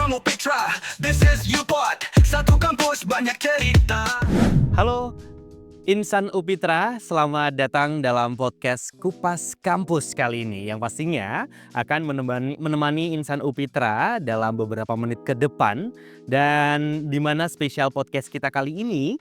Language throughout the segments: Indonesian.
program UPITRA. This is UPOD, satu kampus banyak cerita. Halo Insan UPITRA, selamat datang dalam podcast Kupas Kampus kali ini yang pastinya akan menemani Insan UPITRA dalam beberapa menit ke depan. Dan di mana spesial podcast kita kali ini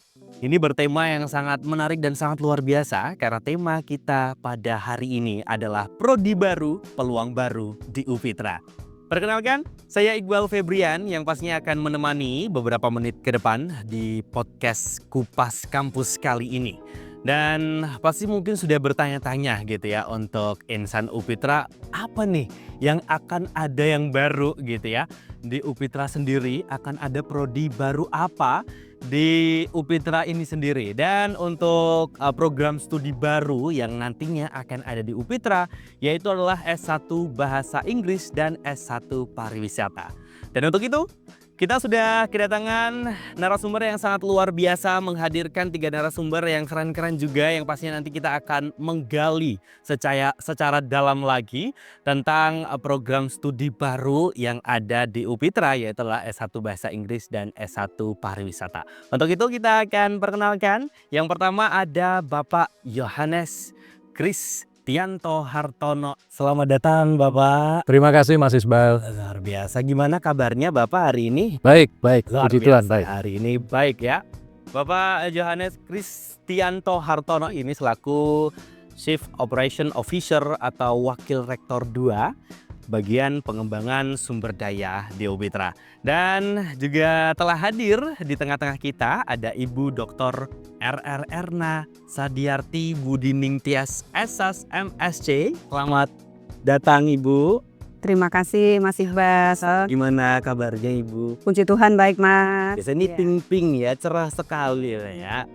bertema yang sangat menarik dan sangat luar biasa karena tema kita pada hari ini adalah Prodi Baru, Peluang Baru di UPITRA. Perkenalkan, saya Iqbal Febrian yang pastinya akan menemani beberapa menit ke depan di podcast Kupas Kampus kali ini. Dan pasti mungkin sudah bertanya-tanya gitu ya untuk Insan UPITRA, apa nih yang akan ada yang baru gitu ya. Di UPITRA sendiri akan ada prodi baru apa di UPITRA ini sendiri. Dan untuk program studi baru yang nantinya akan ada di UPITRA yaitu adalah S1 Bahasa Inggris dan S1 Pariwisata. Dan untuk itu kita sudah kedatangan narasumber yang sangat luar biasa, menghadirkan 3 narasumber yang keren-keren juga yang pastinya nanti kita akan menggali secara dalam lagi tentang program studi baru yang ada di UPITRA yaitu adalah S1 Bahasa Inggris dan S1 Pariwisata. Untuk itu kita akan perkenalkan yang pertama ada Bapak Yohanes Kristianto Hartono. Selamat datang Bapak. Terima kasih Mas Iqbal. Luar biasa. Gimana kabarnya Bapak hari ini? Baik, Luar puji Tuhan, biasa. baik. Hari ini baik ya. Bapak Yohanes Kristianto Hartono ini selaku Chief Operation Officer atau Wakil Rektor 2 bagian pengembangan sumber daya di UPITRA. Dan juga telah hadir di tengah-tengah kita ada Ibu Dr. RR Erna Sadiarti Budining Tias SS MSc. Selamat datang Ibu. Terima kasih Mas Iqbal. Gimana kabarnya Ibu? Puji Tuhan baik Mas. Biasanya ini ping-ping ya, cerah sekali ya.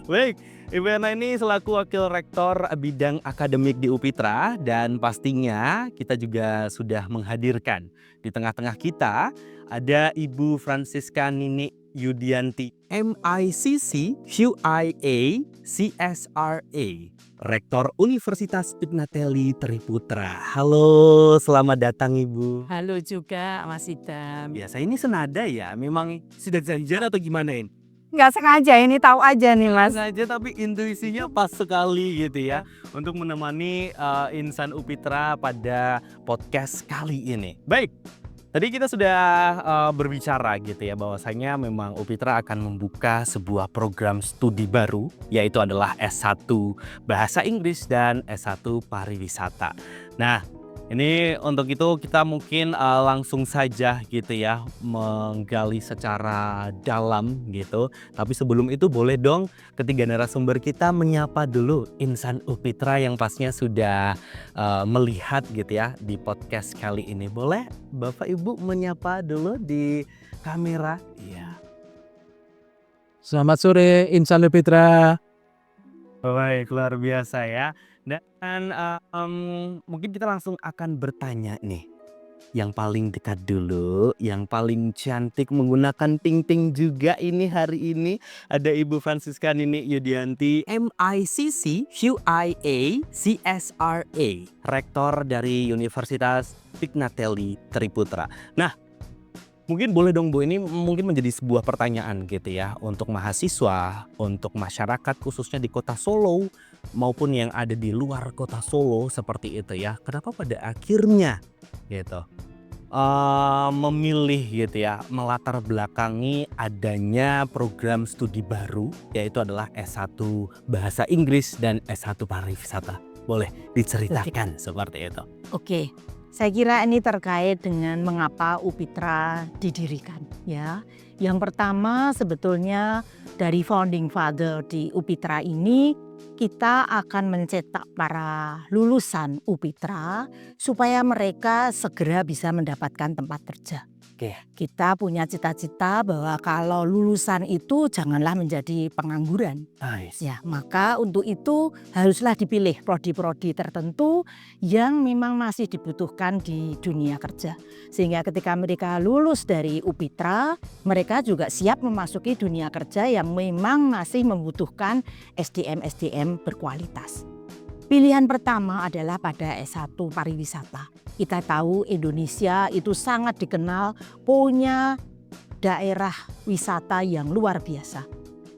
Baik, Ibu Erna ini selaku Wakil Rektor Bidang Akademik di UPITRA dan pastinya kita juga sudah menghadirkan di tengah-tengah kita ada Ibu Francisca Nini Yudianti MICC QIA CSRA Rektor Universitas Pignatelli Triputra. Halo, selamat datang Ibu. Halo juga Mas Idam. Biasa ini senada ya, memang sudah janjian atau gimana ini? Nggak sengaja, ini tahu aja nih Mas. Sengaja tapi intuisinya pas sekali gitu ya untuk menemani Insan UPITRA pada podcast kali ini. Baik. Tadi kita sudah berbicara gitu ya bahwasanya memang UPITRA akan membuka sebuah program studi baru yaitu adalah S1 Bahasa Inggris dan S1 Pariwisata. Nah, ini untuk itu kita mungkin langsung saja gitu ya menggali secara dalam gitu. Tapi sebelum itu boleh dong ketiga narasumber kita menyapa dulu Insan UPITRA yang pastinya sudah melihat gitu ya di podcast kali ini. Boleh Bapak Ibu menyapa dulu di kamera? Iya. Selamat sore Insan UPITRA. Baik, luar biasa ya. Dan mungkin kita langsung akan bertanya nih. Yang paling dekat dulu, yang paling cantik menggunakan ting-ting juga ini hari ini ada Ibu Francisca Nini Yudianti MICC QIA CSRA Rektor dari Universitas Pignatelli Triputra. Nah, mungkin boleh dong Bu, ini mungkin menjadi sebuah pertanyaan gitu ya untuk mahasiswa, untuk masyarakat khususnya di kota Solo maupun yang ada di luar kota Solo seperti itu ya. Kenapa pada akhirnya gitu memilih gitu ya melatar belakangi adanya program studi baru yaitu adalah S1 Bahasa Inggris dan S1 Pariwisata. Boleh diceritakan seperti itu? Oke, saya kira ini terkait dengan mengapa UPITRA didirikan ya. Yang pertama sebetulnya dari founding father di UPITRA ini kita akan mencetak para lulusan UPITRA supaya mereka segera bisa mendapatkan tempat kerja. Oke. Kita punya cita-cita bahwa kalau lulusan itu janganlah menjadi pengangguran. Nice. Ya, maka untuk itu haruslah dipilih prodi-prodi tertentu yang memang masih dibutuhkan di dunia kerja. Sehingga ketika mereka lulus dari UPITRA, mereka juga siap memasuki dunia kerja yang memang masih membutuhkan SDM-SDM berkualitas. Pilihan pertama adalah pada S1 pariwisata. Kita tahu Indonesia itu sangat dikenal punya daerah wisata yang luar biasa.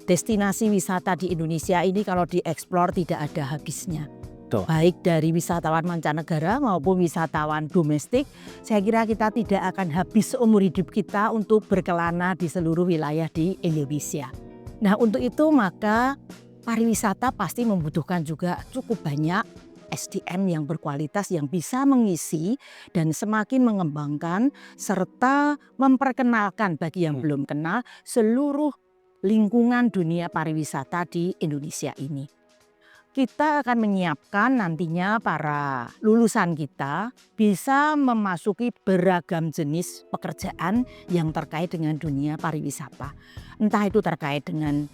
Destinasi wisata di Indonesia ini kalau dieksplor tidak ada habisnya. Betul. Baik dari wisatawan mancanegara maupun wisatawan domestik, saya kira kita tidak akan habis seumur hidup kita untuk berkelana di seluruh wilayah di Indonesia. Nah, untuk itu maka pariwisata pasti membutuhkan juga cukup banyak SDM yang berkualitas yang bisa mengisi dan semakin mengembangkan serta memperkenalkan bagi yang belum kenal seluruh lingkungan dunia pariwisata di Indonesia ini. Kita akan menyiapkan nantinya para lulusan kita bisa memasuki beragam jenis pekerjaan yang terkait dengan dunia pariwisata. Entah itu terkait dengan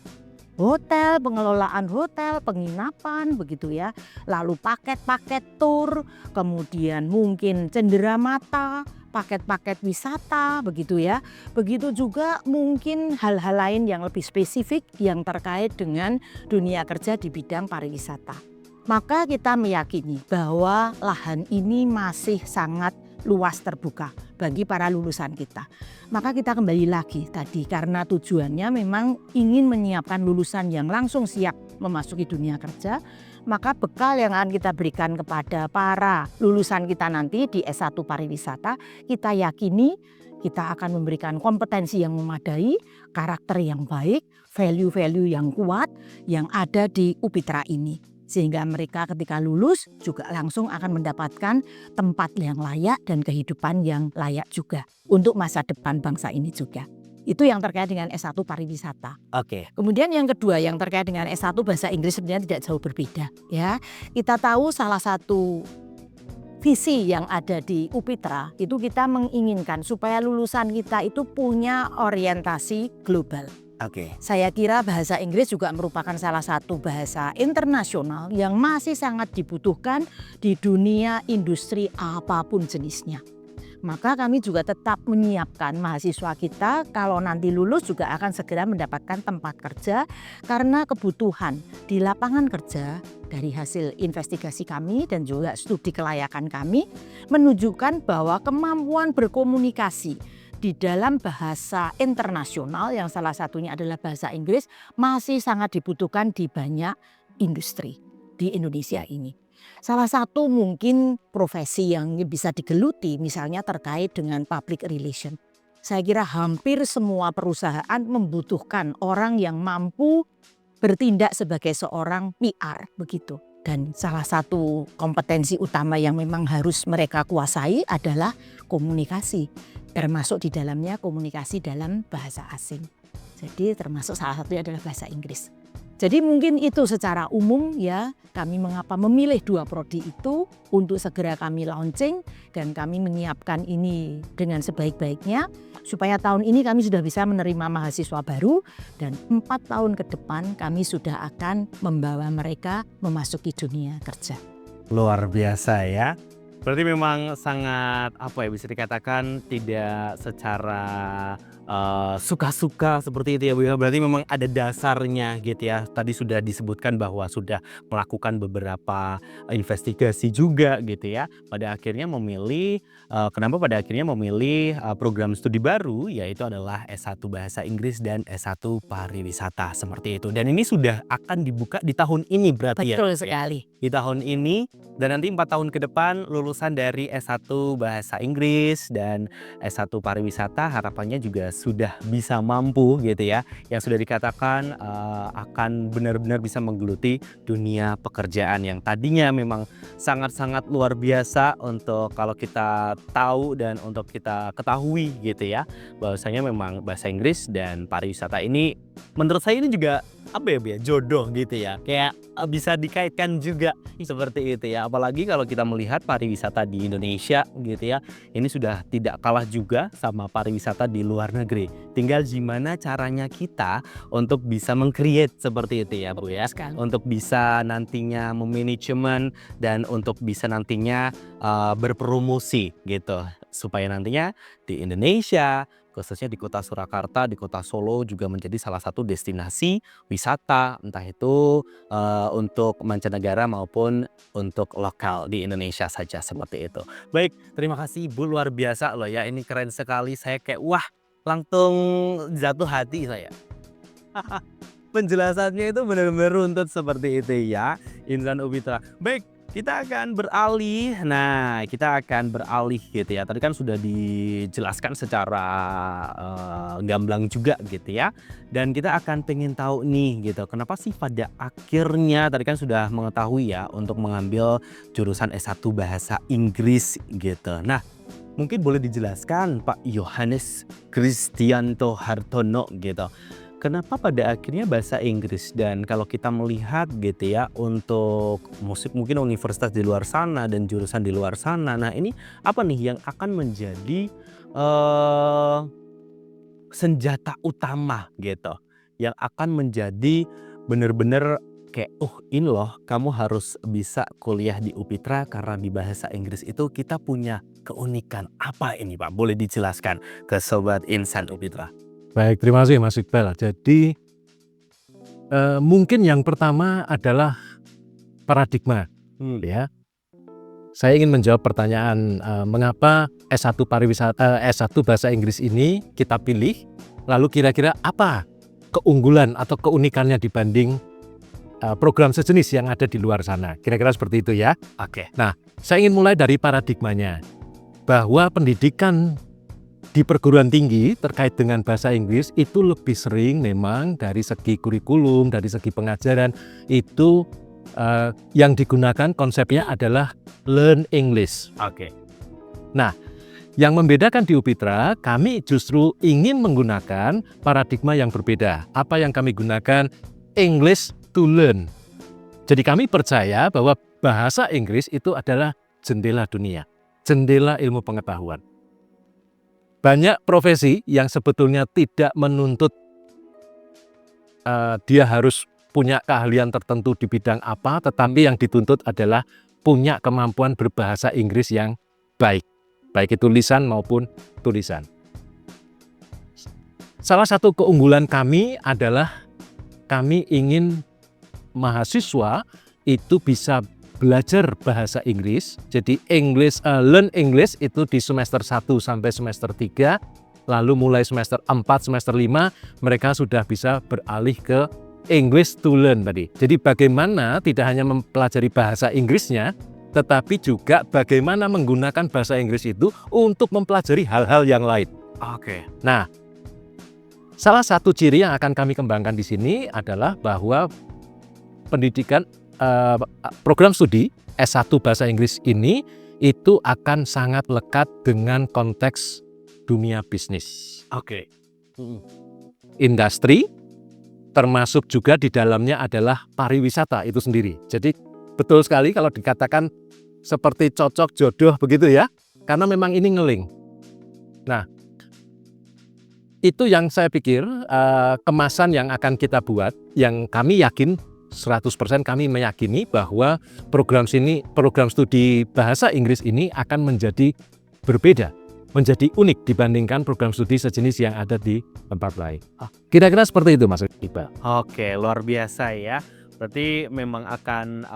hotel, pengelolaan hotel, penginapan begitu ya. Lalu paket-paket tur, kemudian mungkin cenderamata, paket-paket wisata begitu ya. Begitu juga mungkin hal-hal lain yang lebih spesifik yang terkait dengan dunia kerja di bidang pariwisata. Maka kita meyakini bahwa lahan ini masih sangat luas terbuka bagi para lulusan kita. Maka kita kembali lagi tadi karena tujuannya memang ingin menyiapkan lulusan yang langsung siap memasuki dunia kerja. Maka bekal yang akan kita berikan kepada para lulusan kita nanti di S1 pariwisata, kita yakini kita akan memberikan kompetensi yang memadai, karakter yang baik, value-value yang kuat yang ada di UPITRA ini. Sehingga mereka ketika lulus juga langsung akan mendapatkan tempat yang layak dan kehidupan yang layak juga untuk masa depan bangsa ini juga. Itu yang terkait dengan S1 pariwisata. Oke. Kemudian yang kedua yang terkait dengan S1 bahasa Inggris sebenarnya tidak jauh berbeda ya. Kita tahu salah satu visi yang ada di UPITRA itu kita menginginkan supaya lulusan kita itu punya orientasi global. Oke. Saya kira bahasa Inggris juga merupakan salah satu bahasa internasional yang masih sangat dibutuhkan di dunia industri apapun jenisnya. Maka kami juga tetap menyiapkan mahasiswa kita kalau nanti lulus juga akan segera mendapatkan tempat kerja karena kebutuhan di lapangan kerja dari hasil investigasi kami dan juga studi kelayakan kami menunjukkan bahwa kemampuan berkomunikasi di dalam bahasa internasional yang salah satunya adalah bahasa Inggris masih sangat dibutuhkan di banyak industri di Indonesia ini. Salah satu mungkin profesi yang bisa digeluti misalnya terkait dengan public relation. Saya kira hampir semua perusahaan membutuhkan orang yang mampu bertindak sebagai seorang PR begitu. Dan salah satu kompetensi utama yang memang harus mereka kuasai adalah komunikasi. Termasuk di dalamnya komunikasi dalam bahasa asing. Jadi termasuk salah satunya adalah bahasa Inggris. Jadi mungkin itu secara umum ya kami mengapa memilih dua prodi itu untuk segera kami launching dan kami menyiapkan ini dengan sebaik-baiknya supaya tahun ini kami sudah bisa menerima mahasiswa baru dan 4 tahun ke depan kami sudah akan membawa mereka memasuki dunia kerja. Luar biasa ya. Berarti memang sangat bisa dikatakan tidak secara suka-suka seperti itu ya Bu ya. Berarti memang ada dasarnya gitu ya. Tadi sudah disebutkan bahwa sudah melakukan beberapa investigasi juga gitu ya. Pada akhirnya memilih program studi baru yaitu adalah S1 Bahasa Inggris dan S1 Pariwisata seperti itu. Dan ini sudah akan dibuka di tahun ini berarti ya. Betul sekali. Di tahun ini dan nanti 4 tahun ke depan lulusan dari S1 Bahasa Inggris dan S1 Pariwisata harapannya juga sudah bisa mampu gitu ya, yang sudah dikatakan akan benar-benar bisa menggeluti dunia pekerjaan yang tadinya memang sangat-sangat luar biasa untuk kalau kita tahu dan untuk kita ketahui gitu ya, bahwasanya memang bahasa Inggris dan pariwisata ini menurut saya ini juga jodoh gitu ya, kayak bisa dikaitkan juga seperti itu ya. Apalagi kalau kita melihat pariwisata di Indonesia gitu ya, ini sudah tidak kalah juga sama pariwisata di luar negeri. Tinggal gimana caranya kita untuk bisa meng-create seperti itu ya Bu ya, untuk bisa nantinya memanajemen dan untuk bisa nantinya berpromosi gitu supaya nantinya di Indonesia, khususnya di kota Surakarta, di kota Solo juga menjadi salah satu destinasi wisata, entah itu untuk mancanegara maupun untuk lokal di Indonesia saja seperti itu. Baik, terima kasih Ibu, luar biasa loh ya, ini keren sekali, saya kayak wah langsung jatuh hati saya. Penjelasannya itu benar-benar runtut seperti itu ya, Insan Upitra. Baik, kita akan beralih. Nah, kita akan beralih gitu ya. Tadi kan sudah dijelaskan secara gamblang juga gitu ya. Dan kita akan pengen tahu nih gitu, kenapa sih pada akhirnya tadi kan sudah mengetahui ya untuk mengambil jurusan S1 Bahasa Inggris gitu. Nah, mungkin boleh dijelaskan Pak Yohanes Kristianto Hartono gitu. Kenapa pada akhirnya bahasa Inggris, dan kalau kita melihat gitu ya untuk musik mungkin universitas di luar sana dan jurusan di luar sana. Nah, ini apa nih yang akan menjadi senjata utama gitu yang akan menjadi bener-bener kayak ini loh kamu harus bisa kuliah di Upitra karena di bahasa Inggris itu kita punya keunikan. Apa ini Pak? Boleh dijelaskan ke Sobat Insan Upitra? Baik, terima kasih Mas Iqbal. Jadi mungkin yang pertama adalah paradigma, ya. Saya ingin menjawab pertanyaan mengapa S1 pariwisata, S1 bahasa Inggris ini kita pilih, lalu kira-kira apa keunggulan atau keunikannya dibanding program sejenis yang ada di luar sana. Kira-kira seperti itu ya. Oke. Nah, saya ingin mulai dari paradigmanya, bahwa pendidikan di perguruan tinggi terkait dengan bahasa Inggris itu lebih sering memang dari segi kurikulum, dari segi pengajaran itu yang digunakan konsepnya adalah learn English. Oke. Nah, yang membedakan di Upitra, kami justru ingin menggunakan paradigma yang berbeda. Apa yang kami gunakan? English to learn. Jadi kami percaya bahwa bahasa Inggris itu adalah jendela dunia, jendela ilmu pengetahuan. Banyak profesi yang sebetulnya tidak menuntut dia harus punya keahlian tertentu di bidang apa, tetapi yang dituntut adalah punya kemampuan berbahasa Inggris yang baik, baik itu lisan maupun tulisan. Salah satu keunggulan kami adalah kami ingin mahasiswa itu bisa belajar bahasa Inggris. Jadi learn English itu di semester 1 sampai semester 3, lalu mulai semester 4, semester 5 mereka sudah bisa beralih ke English to learn tadi. Jadi bagaimana tidak hanya mempelajari bahasa Inggrisnya, tetapi juga bagaimana menggunakan bahasa Inggris itu untuk mempelajari hal-hal yang lain. Oke. Nah, salah satu ciri yang akan kami kembangkan di sini adalah bahwa pendidikan program studi S1 Bahasa Inggris ini itu akan sangat lekat dengan konteks dunia bisnis. Oke. Industri, termasuk juga di dalamnya adalah pariwisata itu sendiri. Jadi betul sekali kalau dikatakan seperti cocok jodoh begitu ya, karena memang ini ngeling. Nah, itu yang saya pikir kemasan yang akan kita buat, yang kami yakin 100% kami meyakini bahwa program studi bahasa Inggris ini akan menjadi berbeda, menjadi unik dibandingkan program studi sejenis yang ada di tempat lain. Kira-kira seperti itu Mas Iqbal. Oke, luar biasa ya. Berarti memang akan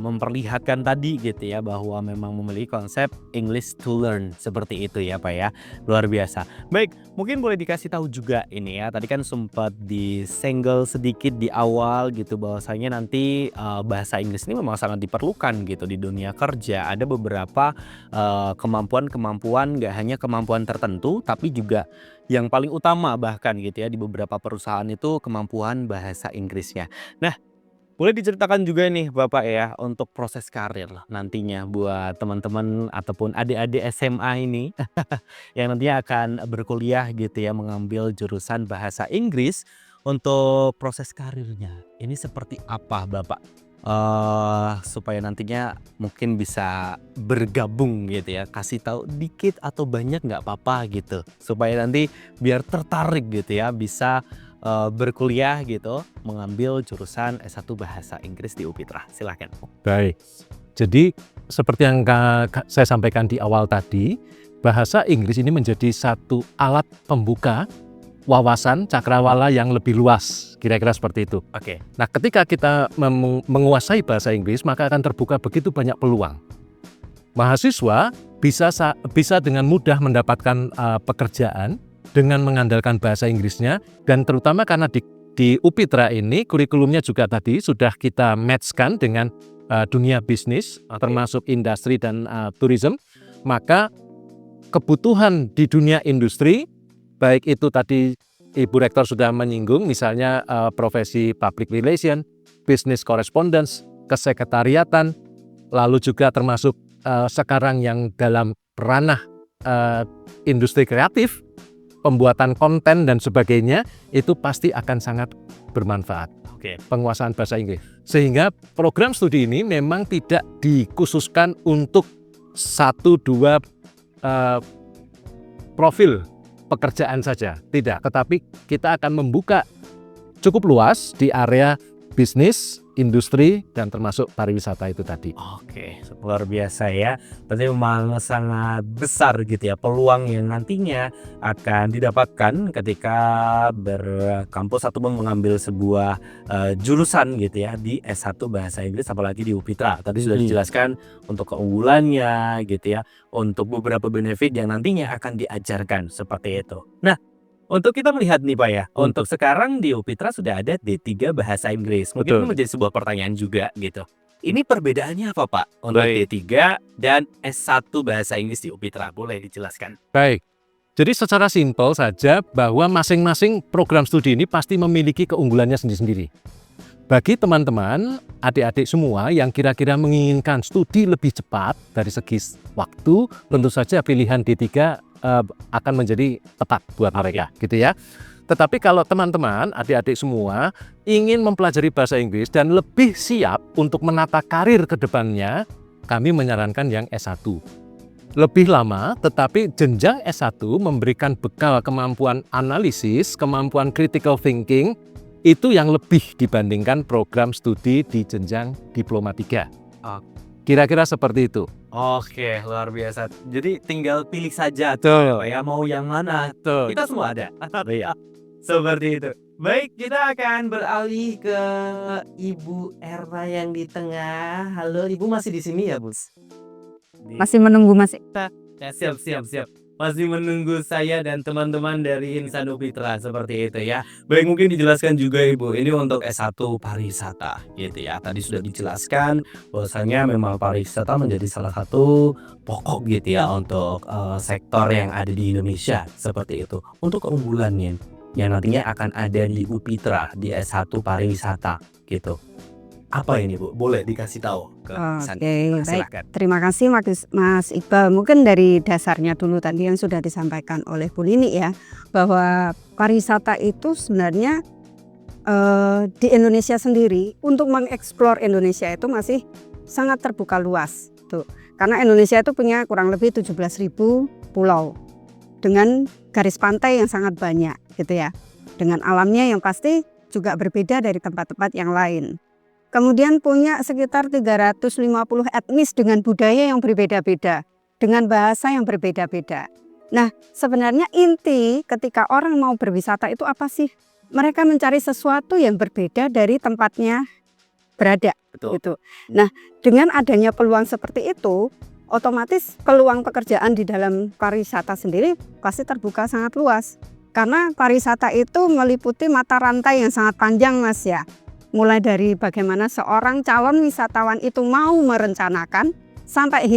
memperlihatkan tadi gitu ya, bahwa memang memiliki konsep English to learn seperti itu ya Pak ya. Luar biasa. Baik, mungkin boleh dikasih tahu juga ini ya. Tadi kan sempat disenggol sedikit di awal gitu, bahwasanya nanti bahasa Inggris ini memang sangat diperlukan gitu di dunia kerja. Ada beberapa kemampuan gak hanya kemampuan tertentu, tapi juga yang paling utama bahkan gitu ya di beberapa perusahaan itu kemampuan bahasa Inggrisnya. Nah, boleh diceritakan juga nih Bapak ya untuk proses karir nantinya buat teman-teman ataupun adik-adik SMA ini yang nantinya akan berkuliah gitu ya, mengambil jurusan bahasa Inggris. Untuk proses karirnya ini seperti apa Bapak? Supaya nantinya mungkin bisa bergabung gitu ya, kasih tahu dikit atau banyak nggak apa-apa gitu, supaya nanti biar tertarik gitu ya, bisa berkuliah gitu, mengambil jurusan S1 Bahasa Inggris di Upitra. Silahkan. Baik, jadi seperti yang saya sampaikan di awal tadi, bahasa Inggris ini menjadi satu alat pembuka wawasan cakrawala yang lebih luas, kira-kira seperti itu. Oke. Nah, ketika kita menguasai bahasa Inggris, maka akan terbuka begitu banyak peluang. Mahasiswa bisa dengan mudah mendapatkan pekerjaan dengan mengandalkan bahasa Inggrisnya, dan terutama karena di UPITRA ini kurikulumnya juga tadi sudah kita matchkan dengan dunia bisnis, termasuk industri dan tourism, maka kebutuhan di dunia industri, baik itu tadi Ibu Rektor sudah menyinggung, misalnya profesi public relation, business correspondence, kesekretariatan, lalu juga termasuk sekarang yang dalam ranah industri kreatif, pembuatan konten dan sebagainya, itu pasti akan sangat bermanfaat. Oke. Penguasaan bahasa Inggris. Sehingga program studi ini memang tidak dikhususkan untuk 1-2 profil pekerjaan saja, tidak. Tetapi kita akan membuka cukup luas di area bisnis, industri, dan termasuk pariwisata itu tadi. Oke, luar biasa ya. Berarti memang sangat besar gitu ya peluang yang nantinya akan didapatkan ketika berkampus atau mengambil sebuah jurusan gitu ya di S1 Bahasa Inggris, apalagi di UPITRA. Tadi sudah dijelaskan untuk keunggulannya gitu ya, untuk beberapa benefit yang nantinya akan diajarkan seperti itu. Nah, untuk kita melihat nih Pak ya, untuk sekarang di UPITRA sudah ada D3 Bahasa Inggris. Mungkin Betul. itu menjadi sebuah pertanyaan juga gitu. Ini perbedaannya apa Pak untuk Baik. D3 dan S1 Bahasa Inggris di UPITRA? Boleh dijelaskan? Baik. Jadi secara simpel saja bahwa masing-masing program studi ini pasti memiliki keunggulannya sendiri-sendiri. Bagi teman-teman, adik-adik semua yang kira-kira menginginkan studi lebih cepat dari segi waktu, tentu saja pilihan D3 akan menjadi tepat buat mereka, gitu ya. Tetapi kalau teman-teman, adik-adik semua ingin mempelajari bahasa Inggris dan lebih siap untuk menata karir ke depannya, kami menyarankan yang S1. Lebih lama, tetapi jenjang S1 memberikan bekal kemampuan analisis, kemampuan critical thinking, itu yang lebih dibandingkan program studi di jenjang Diploma 3. Kira-kira seperti itu. Oke, luar biasa. Jadi tinggal pilih saja Betul. ya mau yang mana. Betul. Kita semua ada. Iya. Seperti itu. Baik, kita akan beralih ke Ibu Erna yang di tengah. Halo, Ibu masih di sini ya, Bus? Masih menunggu Mas. Ya, siap. Masih menunggu saya dan teman-teman dari Insan UPITRA seperti itu ya. Baik, mungkin dijelaskan juga Ibu, ini untuk S1 pariwisata gitu ya. Tadi sudah dijelaskan bahwasanya memang pariwisata menjadi salah satu pokok gitu ya untuk sektor yang ada di Indonesia seperti itu. Untuk keunggulannya yang nantinya akan ada di UPITRA di S1 pariwisata gitu. Apa ini Bu? Boleh dikasih tahu ke Insan? Oke, baik. Silakan. Terima kasih Mas Iqbal. Mungkin dari dasarnya dulu tadi yang sudah disampaikan oleh Bu Lini ya, bahwa pariwisata itu sebenarnya di Indonesia sendiri untuk mengeksplor Indonesia itu masih sangat terbuka luas. Tuh. Karena Indonesia itu punya kurang lebih 17.000 pulau dengan garis pantai yang sangat banyak gitu ya. Dengan alamnya yang pasti juga berbeda dari tempat-tempat yang lain. Kemudian punya sekitar 350 etnis dengan budaya yang berbeda-beda, dengan bahasa yang berbeda-beda. Nah, sebenarnya inti ketika orang mau berwisata itu apa sih? Mereka mencari sesuatu yang berbeda dari tempatnya berada. Betul. Gitu. Nah, dengan adanya peluang seperti itu, otomatis peluang pekerjaan di dalam pariwisata sendiri pasti terbuka sangat luas. Karena pariwisata itu meliputi mata rantai yang sangat panjang, Mas ya. Mulai dari bagaimana seorang calon wisatawan itu mau merencanakan sampai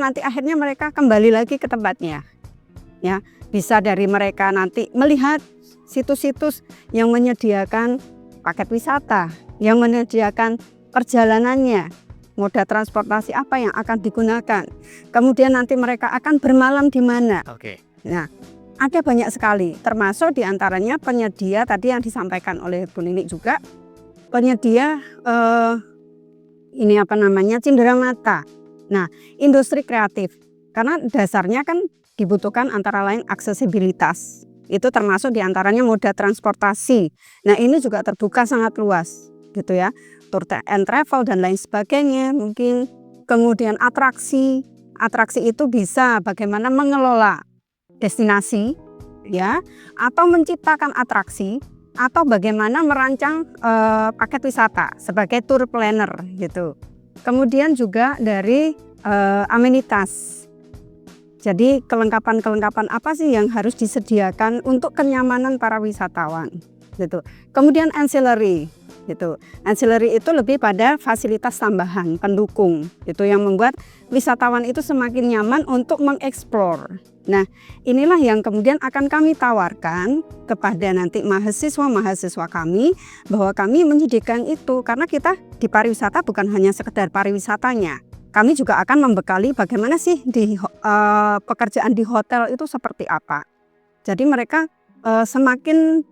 nanti akhirnya mereka kembali lagi ke tempatnya. Ya, bisa dari mereka nanti melihat situs-situs yang menyediakan paket wisata, yang menyediakan perjalanannya, moda transportasi apa yang akan digunakan. Kemudian nanti mereka akan bermalam di mana. Oke. Nah, ada banyak sekali, termasuk diantaranya penyedia tadi yang disampaikan oleh Bu Nini juga, penyedia cenderamata. Nah, industri kreatif, karena dasarnya kan dibutuhkan antara lain aksesibilitas. Itu termasuk diantaranya moda transportasi. Nah, ini juga terbuka sangat luas, gitu ya. Tour and travel dan lain sebagainya, mungkin kemudian atraksi atraksi itu bisa bagaimana mengelola destinasi, ya, atau menciptakan atraksi, atau bagaimana merancang paket wisata sebagai tour planner gitu. Kemudian juga dari amenitas. Jadi kelengkapan-kelengkapan apa sih yang harus disediakan untuk kenyamanan para wisatawan gitu. Kemudian ancillary gitu. Ancillary itu lebih pada fasilitas tambahan, pendukung. Itu yang membuat wisatawan itu semakin nyaman untuk mengeksplor. Nah, inilah yang kemudian akan kami tawarkan kepada nanti mahasiswa-mahasiswa kami, bahwa kami menyediakan itu karena kita di pariwisata bukan hanya sekedar pariwisatanya. Kami juga akan membekali bagaimana sih di pekerjaan di hotel itu seperti apa. Jadi mereka semakin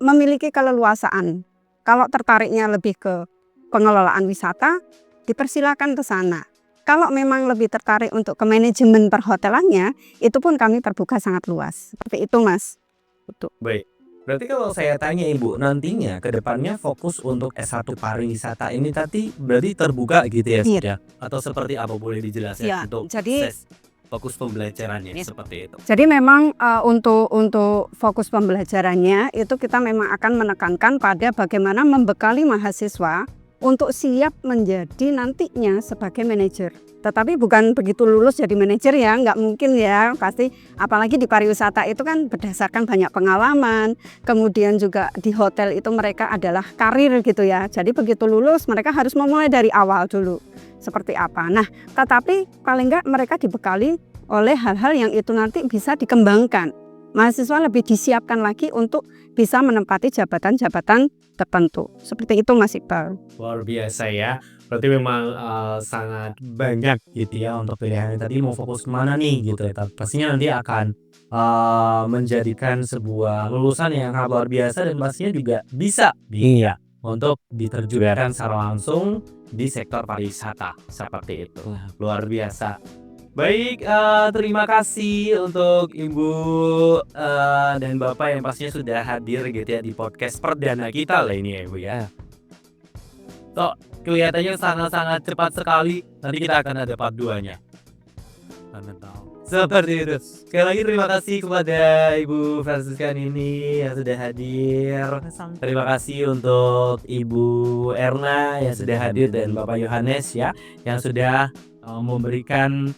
memiliki keleluasaan. Kalau tertariknya lebih ke pengelolaan wisata, dipersilakan ke sana. Kalau memang lebih tertarik untuk ke manajemen perhotelannya, itu pun kami terbuka sangat luas. Seperti itu, Mas. Betul. Baik. Berarti kalau saya tanya Ibu, nantinya ke depannya fokus untuk S1 pariwisata ini tadi berarti terbuka gitu ya Iya. sudah? Atau seperti apa, boleh dijelaskan Iya, untuk jadi- fokus pembelajarannya Iya. seperti itu? Jadi memang untuk fokus pembelajarannya itu kita memang akan menekankan pada bagaimana membekali mahasiswa untuk siap menjadi nantinya sebagai manajer. Tetapi bukan begitu lulus jadi manajer ya, nggak mungkin ya, pasti apalagi di pariwisata itu kan berdasarkan banyak pengalaman, kemudian juga di hotel itu mereka adalah karir gitu ya, jadi begitu lulus mereka harus memulai dari awal dulu, seperti apa. Nah, tetapi paling nggak mereka dibekali oleh hal-hal yang itu nanti bisa dikembangkan. Mahasiswa lebih disiapkan lagi untuk bisa menempati jabatan-jabatan tertentu. Seperti itu Mas Iqbal. Luar biasa ya. Berarti memang sangat banyak gitu ya untuk pilihan. Tadi mau fokus kemana nih gitu ya. Pastinya nanti akan menjadikan sebuah lulusan yang sangat luar biasa dan pastinya juga bisa untuk diterjunkan secara langsung di sektor pariwisata seperti itu. Luar biasa. Baik, terima kasih untuk Ibu dan Bapak yang pastinya sudah hadir gitu ya di podcast perdana kita lah ini ya Ibu ya. So, kelihatannya sangat-sangat cepat sekali. Nanti kita akan ada part 2-nya. Seperti itu. Sekali lagi terima kasih kepada Ibu Franciscan ini yang sudah hadir. Terima kasih untuk Ibu Erna yang sudah hadir dan Bapak Yohanes ya yang sudah memberikan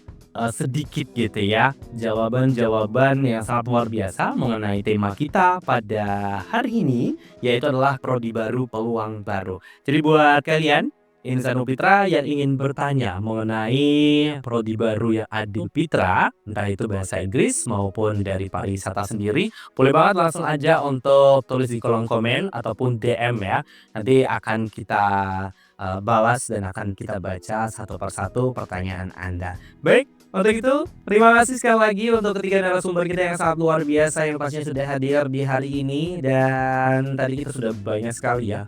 sedikit gitu ya jawaban-jawaban yang sangat luar biasa mengenai tema kita pada hari ini, yaitu adalah prodi baru peluang baru. Jadi buat kalian insan Upitra yang ingin bertanya mengenai prodi baru yang ada di Upitra, entah itu bahasa Inggris maupun dari pariwisata sendiri, boleh banget langsung aja untuk tulis di kolom komen ataupun DM ya. Nanti akan kita balas dan akan kita baca satu persatu pertanyaan Anda. Baik, untuk itu terima kasih sekali lagi untuk ketiga narasumber kita yang sangat luar biasa yang pastinya sudah hadir di hari ini. Dan tadi kita sudah banyak sekali ya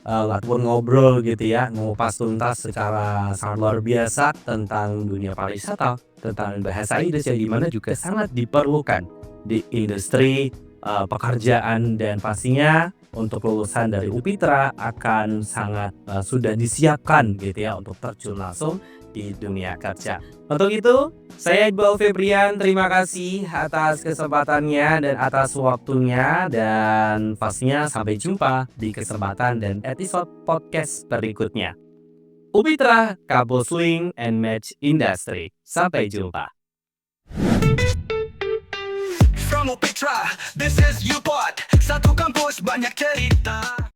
ataupun ngobrol gitu ya, ngupas tuntas secara sangat luar biasa tentang dunia pariwisata, tentang bahasa Inggris yang dimana juga sangat diperlukan di industri pekerjaan, dan pastinya untuk lulusan dari Upitra akan sangat sudah disiapkan gitu ya untuk terjun langsung di dunia kerja. Untuk itu, saya Iqbal Febrian, terima kasih atas kesempatannya dan atas waktunya, dan pastinya sampai jumpa di kesempatan dan episode podcast berikutnya. Upitra, Kampus Link and Match Industry. Sampai jumpa. From Upitra, this is UPod. Satu kampus banyak cerita.